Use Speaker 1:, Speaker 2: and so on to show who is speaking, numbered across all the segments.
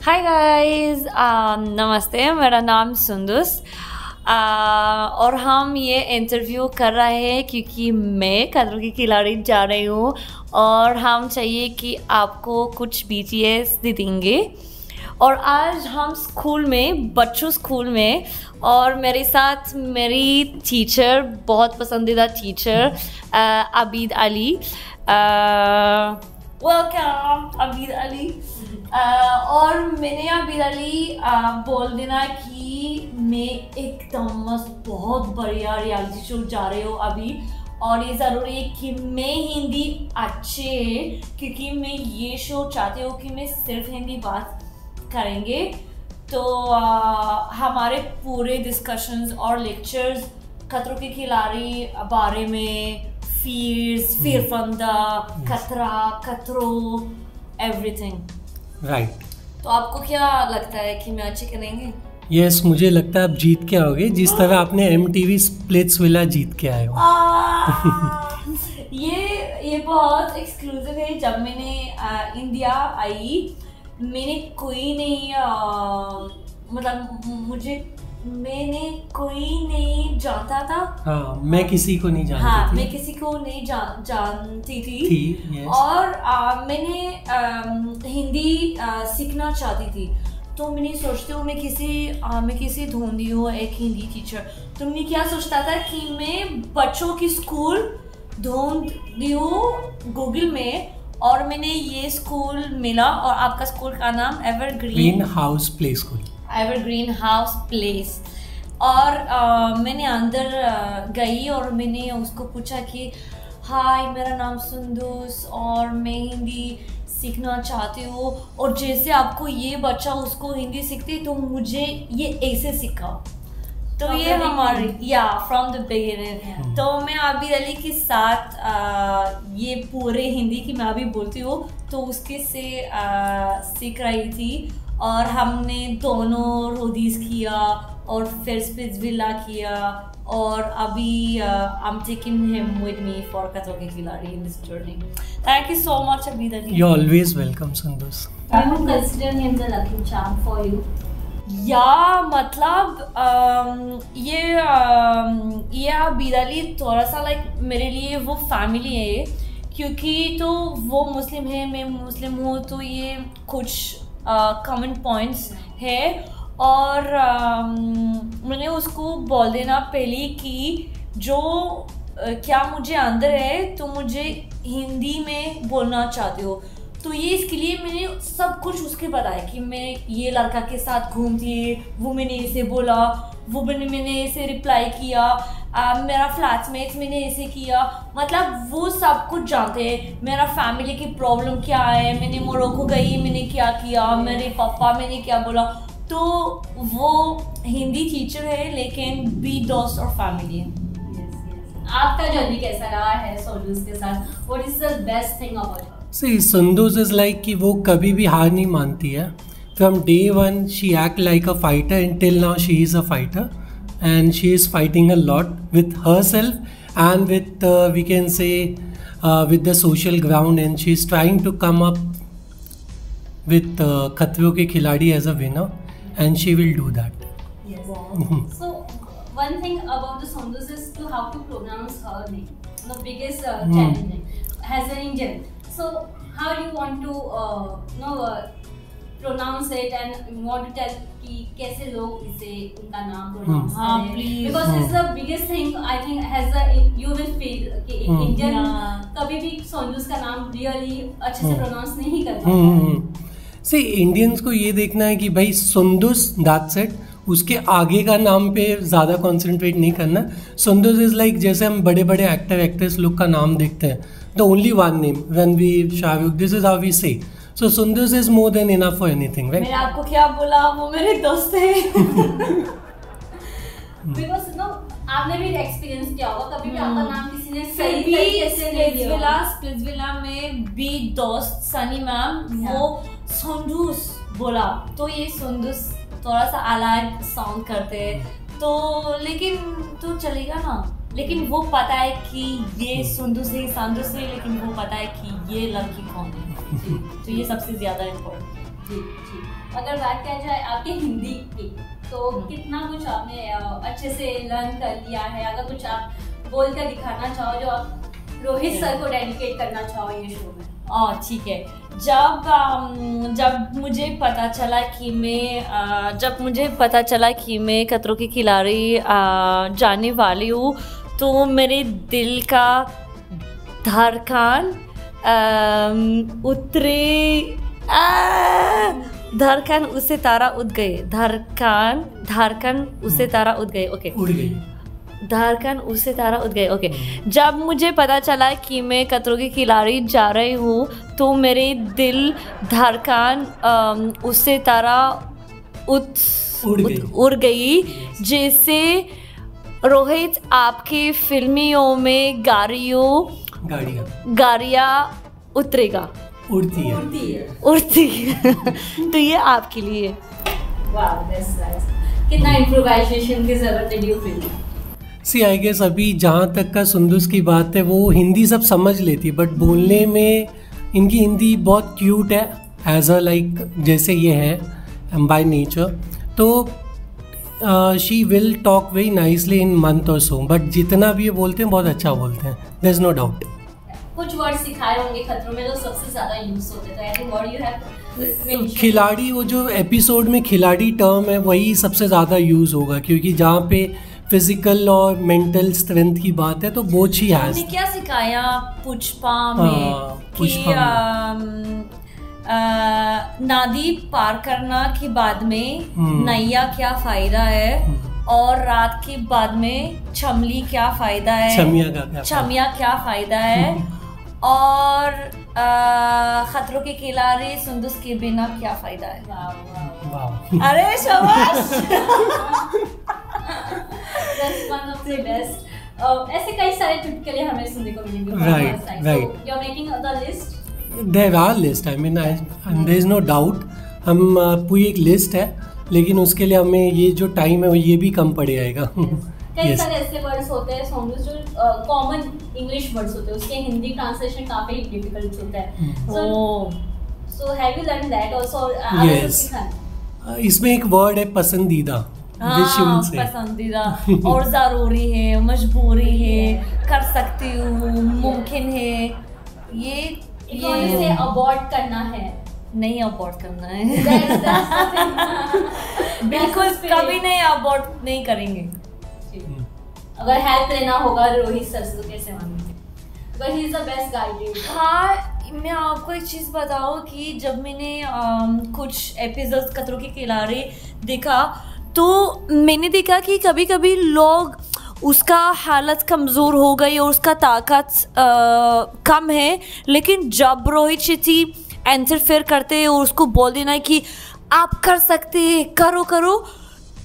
Speaker 1: Hi guys, नमस्ते। मेरा नाम सुंदुस और हम ये इंटरव्यू कर रहे हैं क्योंकि मैं खतरों की खिलाड़ी जा रही हूँ और हम चाहिए कि आपको कुछ BTS दे देंगे। और आज हम स्कूल में, बच्चों स्कूल में, और मेरे साथ मेरी टीचर, बहुत पसंदीदा टीचर आबिद अली। वेलकम आबिद अली। और मैंने आबिद अली बोल देना कि मैं एकदम मस्त बहुत बढ़िया रियलिटी शो जा रही हूँ अभी, और ये ज़रूरी है कि मैं हिंदी अच्छे है क्योंकि मैं ये शो चाहती हूँ कि मैं सिर्फ हिंदी बात करेंगे। तो हमारे पूरे डिस्कशंस और लेक्चर्स खतरों के खिलाड़ी बारे में, फिर फंदा, खतरों, एवरीथिंग।
Speaker 2: राइट।
Speaker 1: तो आपको क्या लगता है कि मैं अच्छे करेंगे?
Speaker 2: यस, मुझे लगता है आप जीत के आओगे, जिस तरह आपने MTV स्प्लिट्सविला जीत के आए हो।
Speaker 1: ये बहुत एक्सक्लूसिव है। जब मैंने इंडिया आई, मैंने कोई नहीं मैंने कोई नहीं जानता था।
Speaker 2: हाँ, मैं किसी को नहीं जानती
Speaker 1: हाँ,
Speaker 2: थी।
Speaker 1: मैं किसी को नहीं जानती थी।
Speaker 2: yes.
Speaker 1: और मैंने हिंदी सीखना चाहती थी। तो मैंने सोचती हूँ मैं किसी ढूंढी हूँ एक हिंदी टीचर। तो मैंने क्या सोचता था कि मैं बच्चों की स्कूल ढूंढती हूँ गूगल में, और मैंने ये स्कूल मिला। और आपका स्कूल का नाम evergreen
Speaker 2: house play school,
Speaker 1: evergreen house place. और मैंने अंदर गई और मैंने उसको पूछा कि हाय, मेरा नाम सुंदुस और मैं हिंदी सीखना चाहती हूँ, और जैसे आपको ये बच्चा उसको हिंदी सीखती तो मुझे ये ऐसे सिखाओ। तो ये हमारी फ्रॉम द बिगिनिंग। तो मैं आबिद अली के साथ ये पूरे हिंदी की मैं अभी बोलती हूँ तो उसके से सीख रही थी। और हमने दोनों रोडीज किया और फिर स्प्लिट्सविला किया, और अभी I'm taking him with me for खतरों के खिलाड़ी in this journey. Thank you so much Abid Ali.
Speaker 2: You're always welcome, Sundus.
Speaker 3: Do you consider him the lucky charm for you?
Speaker 1: या मतलब ये आबिद अली थोड़ा सा लाइक मेरे लिए वो फैमिली है, क्योंकि तो वो मुस्लिम है, मैं मुस्लिम हूँ, तो ये कुछ कॉमन पॉइंट्स है। और मैंने उसको बोल देना पहले कि जो क्या मुझे अंदर है तो मुझे हिंदी में बोलना चाहती हो। तो ये इसके लिए मैंने सब कुछ उसके बताया कि मैं ये लड़का के साथ घूमती है, वो मैंने ऐसे बोला, वो मैंने ऐसे रिप्लाई किया, मेरा फ्लैटमेट मैंने ऐसे किया। मतलब वो सब कुछ जानते हैं, मेरा फैमिली की प्रॉब्लम क्या है, मैंने मोरक्को गई, मैंने क्या किया, मेरे पापा मैंने क्या बोला। तो वो हिंदी टीचर है लेकिन भी दोस्त और फैमिली है।
Speaker 3: आपका जर्नी कैसा रहा है सुंदुस के साथ? What is the best thing about her?
Speaker 2: See, Sundus is like कि वो कभी भी हार नहीं मानती है। From day one, she act like a fighter. Until now, she is a fighter, and she is fighting a lot with herself and with we can say with the social ground, and she is trying to come up with खतरों के खिलाड़ी as a winner, and she will do that.
Speaker 3: Yes. So one thing about the Sundus is to how to pronounce her name. The biggest challenge as an Indian. So how do you want to pronounce it and want to tell कि कैसे लोग इसे उनका नाम pronounce करें? Because it's the biggest thing I think you will feel कि Indian कभी भी Sundus का नाम really अच्छे से pronounce नहीं कर पाता।
Speaker 2: See, इंडियंस को ये देखना है कि भाई सुंदुस, दैट्स इट। उसके आगे का नाम पे ज़्यादा कॉन्सेंट्रेट नहीं करना। सुंदुस इज़ लाइक जैसे हम बड़े बड़े एक्टर एक्ट्रेस लोग का नाम देखते हैं, the only one name, Ranveer, Shahrukh, this is how we say. So Sundus is more than enough for anything, right?
Speaker 1: मैंने आपको क्या बोला, वो मेरे दोस्त है।
Speaker 3: Because आपने भी एक्सपीरियंस किया होगा, कभी भी आपका नाम किसी ने सही तरीके से नहीं लिया।
Speaker 1: स्प्लिट्सविला में भी दोस्त सनी मैम वो सुंदुस बोला, तो ये सुंदुस थोड़ा सा अलग साउंड करते हैं, तो लेकिन तो चलेगा ना। लेकिन वो पता है कि ये सुंदुस है, लेकिन वो पता है कि ये लड़की कौन है। तो ये सबसे ज्यादा इम्पोर्टेंट।
Speaker 3: जी जी। अगर बात किया जाए आपके हिंदी की, तो कितना कुछ आपने अच्छे से लर्न कर लिया है? अगर कुछ आप बोल कर दिखाना चाहो जो आप रोहित सर को डेडिकेट करना चाहो ये शो में।
Speaker 1: ठीक है। जब मुझे पता चला कि मैं खतरों की खिलाड़ी जाने वाली हूँ, तो मेरे दिल का धड़कन धड़कन उससे तारा उड़ गए। धड़कन उससे तारा उड़ गए। ओके,
Speaker 2: उड़ गई।
Speaker 1: धड़कन उससे तारा उड़ गए। ओके। जब मुझे पता चला कि मैं खतरों की खिलाड़ी जा रही हूँ, तो मेरे दिल धड़कन उससे तारा उड़ गई। जैसे रोहित आपके फिल्मियों में गाड़ियाँ उतरेगा,
Speaker 2: उड़ती है।
Speaker 1: तो ये आपके लिए।
Speaker 3: वाह, दैट्स नाइस। कितना इम्प्रोवाइजेशन की जरूरत है due film?
Speaker 2: See I guess अभी जहाँ तक का सुंदुस की बात है, वो हिंदी सब समझ लेती है, बट बोलने में इनकी हिंदी बहुत क्यूट है एज अ लाइक जैसे ये है बाय नेचर। तो she will talk very nicely in month और सो, बट जितना भी ये बोलते हैं बहुत अच्छा बोलते हैं, देयर इज नो डाउट।
Speaker 3: कुछ वर्ड सिखाए होंगे खतरों में जो सबसे ज्यादा यूज होते हैं, तो I think what you have
Speaker 2: खिलाड़ी, वो जो एपिसोड में खिलाड़ी टर्म है वही सबसे ज़्यादा यूज़ होगा, क्योंकि जहाँ पे फिजिकल और मेंटल स्ट्रेंथ की बात है तो वो ही है।
Speaker 1: हमने क्या सिखाया पुष्पा में कि नदी पार करना के बाद में नैया क्या फायदा है, और रात के बाद में छमिया क्या फायदा है, छमिया क्या फायदा है, और खतरों के खिलाड़ी सुंदुस के बिना क्या फायदा है। अरे शाबाश।
Speaker 3: That's one of the best. ऐसे कई सारे चुटकुले हमें सुनने को मिलेंगे।
Speaker 2: Right.
Speaker 3: So you're making the list.
Speaker 2: There are list. I mean, there is no doubt. हम पूरी एक लिस्ट है, लेकिन उसके लिए हमें ये जो टाइम है वो ये भी कम पड़ जाएगा।
Speaker 3: कई सारे ऐसे वर्ड्स होते हैं सोनू जो कॉमन इंग्लिश वर्ड्स होते हैं, उसके हिंदी ट्रांसलेशन काफी डिफिकल्ट होता है। So have you learned that also?
Speaker 2: Yes. इसमें एक वर्ड है पसंदीदा।
Speaker 1: पसंदीदा और जरूरी है, मजबूरी है, कर सकती हूँ, मुमकिन है। ये
Speaker 3: से अबॉर्ट करना है,
Speaker 1: नहीं अबॉर्ट करना है। बिल्कुल कभी नहीं अबॉर्ट नहीं करेंगे।
Speaker 3: अगर हेल्प लेना होगा रोहित सर से तो कैसे मांगेंगे? But he is the best guide.
Speaker 1: हाँ, मैं आपको एक चीज़ बताऊँ कि जब मैंने कुछ एपिसोड खतरों के खिलाड़ी देखा, तो मैंने देखा कि कभी कभी लोग उसका हालत कमज़ोर हो गई और उसका ताकत कम है, लेकिन जब रोहित शेट्टी इंटरफेयर करते हैं और उसको बोल देना कि आप कर सकते हैं, करो,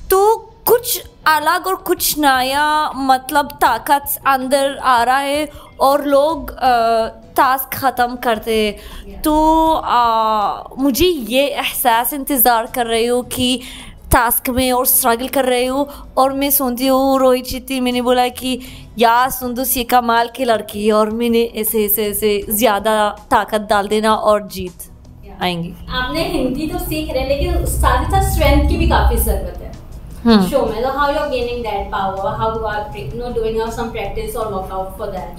Speaker 1: तो कुछ अलग और कुछ नया मतलब ताकत अंदर आ रहा है और लोग टास्क ख़त्म करते हैं। तो मुझे ये एहसास इंतज़ार कर रही हूँ कि टास्क में और स्ट्रगल कर रही हूँ, और मैं सुनती हूँ रोहित शेट्टी मैंने बोला कि यार सुंदुस ये कमाल की लड़की है, और मैंने ऐसे ज़्यादा ताकत डाल देना और जीत आएंगी।
Speaker 3: आपने हिंदी तो सीख रहे, लेकिन साथ ही साथ स्ट्रेंथ की भी काफ़ी ज़रूरत है शो में। तो how you are gaining that power, how you are doing some practice और वर्कआउट फॉर दैट?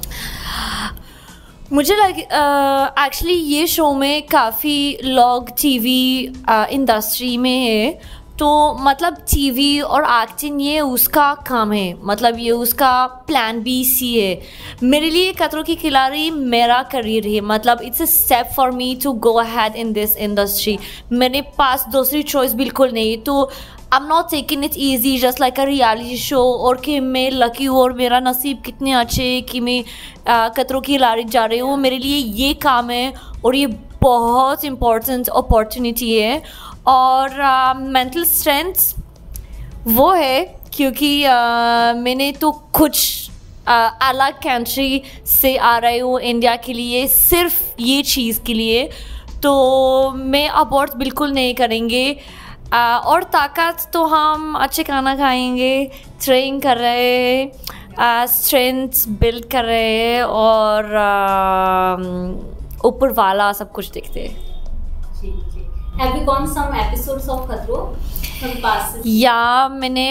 Speaker 1: मुझे एक्चुअली ये शो में काफ़ी लोग टीवी इंडस्ट्री में है, तो मतलब टीवी और एक्टिंग ये उसका काम है, मतलब ये उसका प्लान बी सी है। मेरे लिए खतरों की खिलाड़ी मेरा करियर है, मतलब it's a step for me to go ahead in this industry. मेरे पास दूसरी चॉइस बिल्कुल नहीं, तो I am not taking it easy just like a reality show, और कि मैं लकी हूँ और मेरा नसीब कितने अच्छे है कि मैं खतरों की खिलाड़ी जा रही हूँ। मेरे लिए ये काम है और ये बहुत इम्पोर्टेंट अपॉर्चुनिटी है। और मेंटल स्ट्रेंथ वो है क्योंकि मैंने तो कुछ अलग कंट्री से आ रही हूँ इंडिया के लिए, सिर्फ ये चीज़ के लिए, तो मैं अबॉर्ट बिल्कुल नहीं करेंगे। और ताकत तो हम अच्छे खाना खाएंगे, ट्रेन कर रहे हैं, स्ट्रेंथ बिल्ड कर रहे हैं, और ऊपर वाला सब कुछ देखते हैं।
Speaker 3: जी। Have you gone some episodes of Khatro from past season?
Speaker 1: या मैंने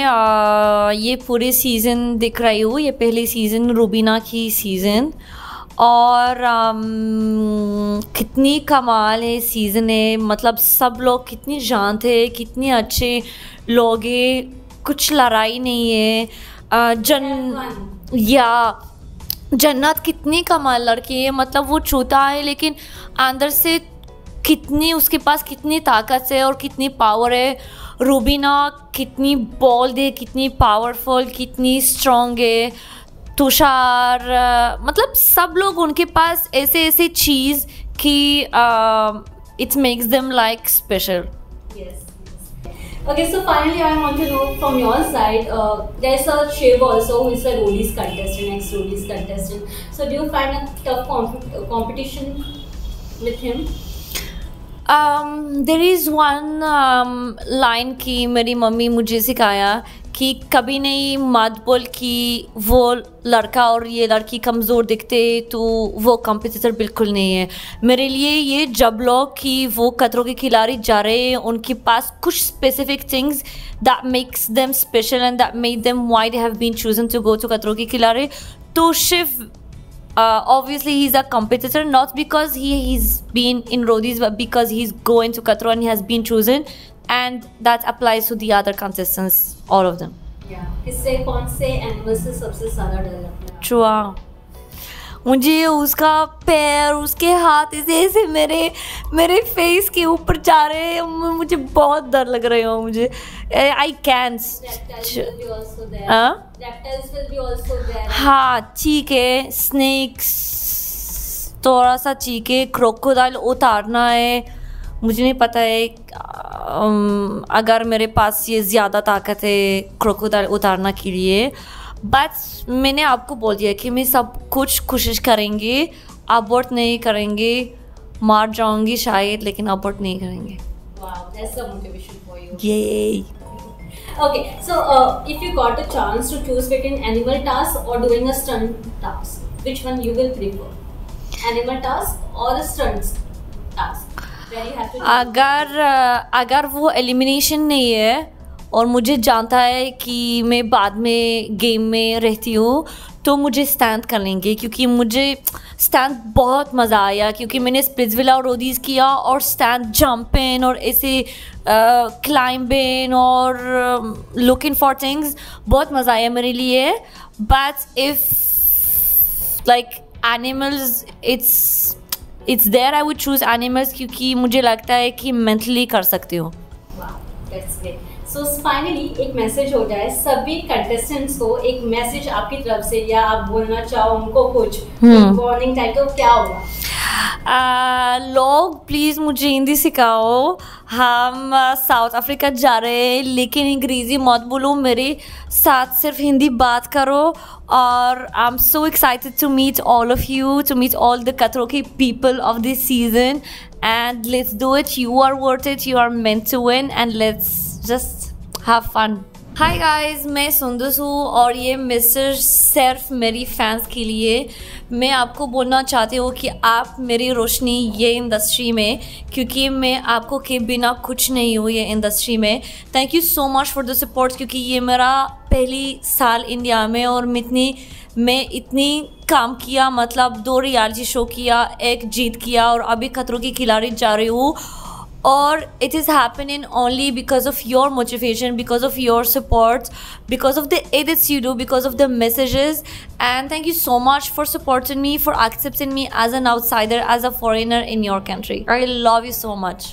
Speaker 1: ये पूरे सीज़न दिख रही हूँ, ये पहली सीज़न रूबीना की सीज़न, और कितनी कमाल है सीज़न है, मतलब सब लोग कितनी जानते हैं, कितने अच्छे लोग हैं, कुछ लड़ाई नहीं है। जन्नत कितनी कमाल लड़की है, मतलब वो छोटा है लेकिन अंदर से कितनी उसके पास कितनी ताकत है और कितनी पावर है। रूबीना कितनी बोल्ड है, कितनी पावरफुल, कितनी स्ट्रॉन्ग है। तुषार, मतलब सब लोग उनके पास ऐसे ऐसे चीज़ कि it makes them like special.
Speaker 3: Yes. Okay, so finally I want to know from your side, there's a Shiv also who is a Rollies contestant, ex-Rollies contestant. So do you find a tough competition with him?
Speaker 1: There is one line कि मेरी mummy मुझे सिखाया कि कभी नहीं मत बोल कि वो लड़का और ये लड़की कमज़ोर दिखते तो वो कॉम्पिटिटर बिल्कुल नहीं है। मेरे लिए ये जब लोग कि वो खतरों के खिलाड़ी जा रहे हैं, उनके पास कुछ specific things that makes them special and that make them why they have been chosen to go to Khatron Ke खिलाड़ी। तो Shiv obviously he's a competitor, not because he's been in Rollies, but because he's going to Khatro and he has been chosen, and that applies to the other contestants, all of them.
Speaker 3: Yeah. किससे कौन से animal से सबसे ज़्यादा डर लगता है?
Speaker 1: चूहा। मुझे उसका पैर, उसके हाथ ऐसे ऐसे मेरे फेस के ऊपर जा रहे हैं, मुझे बहुत डर लग रहे हो मुझे। I can't. हाँ, चीके, स्नेक्स, थोड़ा सा चीके, क्रोकोडाइल उतारना है, मुझे नहीं पता है अगर मेरे पास ये ज़्यादा ताकत है क्रोकोडाइल उतारना के लिए। बट मैंने आपको बोल दिया कि मैं सब कुछ कोशिश करेंगे, अबॉर्ट नहीं करेंगे, मार जाऊंगी शायद लेकिन अबॉर्ट नहीं करेंगे।
Speaker 3: Wow, that's the motivation for you.
Speaker 1: Yay!
Speaker 3: Okay, so if you got a chance to choose between animal task or doing a stunt task, which one you will prefer? Animal task or a stunt task? Where you have to
Speaker 1: अगर वो elimination नहीं है और मुझे जानता है कि मैं बाद में गेम में रहती हूँ तो मुझे स्टैंड कर लेंगे, क्योंकि मुझे स्टैंड बहुत मज़ा आया, क्योंकि मैंने स्प्लिट्सविला और रोडीज़ किया और स्टैंड जंपिंग और ऐसे क्लाइंबिंग और लुकिंग फॉर थिंग्स, बहुत मज़ा आया मेरे लिए। But if like animals it's there, I would choose animals, क्योंकि मुझे लगता है कि मेंटली कर सकती हूँ।
Speaker 3: That's great. So finally एक मैसेज हो जाए सभी कंटेस्टेंट्स को, एक मैसेज आपकी तरफ से या आप बोलना चाहो उनको कुछ वार्निंग टाइप का, क्या होगा?
Speaker 1: लोग प्लीज़ मुझे हिंदी सिखाओ, हम साउथ अफ्रीका जा रहे हैं लेकिन अंग्रेज़ी मत बोलो, मेरे साथ सिर्फ हिंदी बात करो। और I am so excited to meet all of you, to meet all the खतरों के people of this season, and let's do it. You are worth it, you are meant to win, and let's just have fun. Hi guys, मैं सुंदस हूँ और ये message सिर्फ मेरी fans के लिए। मैं आपको बोलना चाहती हूँ कि आप मेरी रोशनी ये इंडस्ट्री में, क्योंकि मैं आपको के बिना कुछ नहीं हूँ ये इंडस्ट्री में। Thank you so much for the support, क्योंकि ये मेरा पहली साल इंडिया में और मैं इतनी काम किया, मतलब 2 रियलिटी शो किया, 1 जीत किया और अभी खतरों की खिलाड़ी जा रही हूँ। और it is happening only because of your motivation, because of your support, because of the edits you do, because of the messages. And thank you so much for supporting me, for accepting me as an outsider, as a foreigner in your country. I love you so much.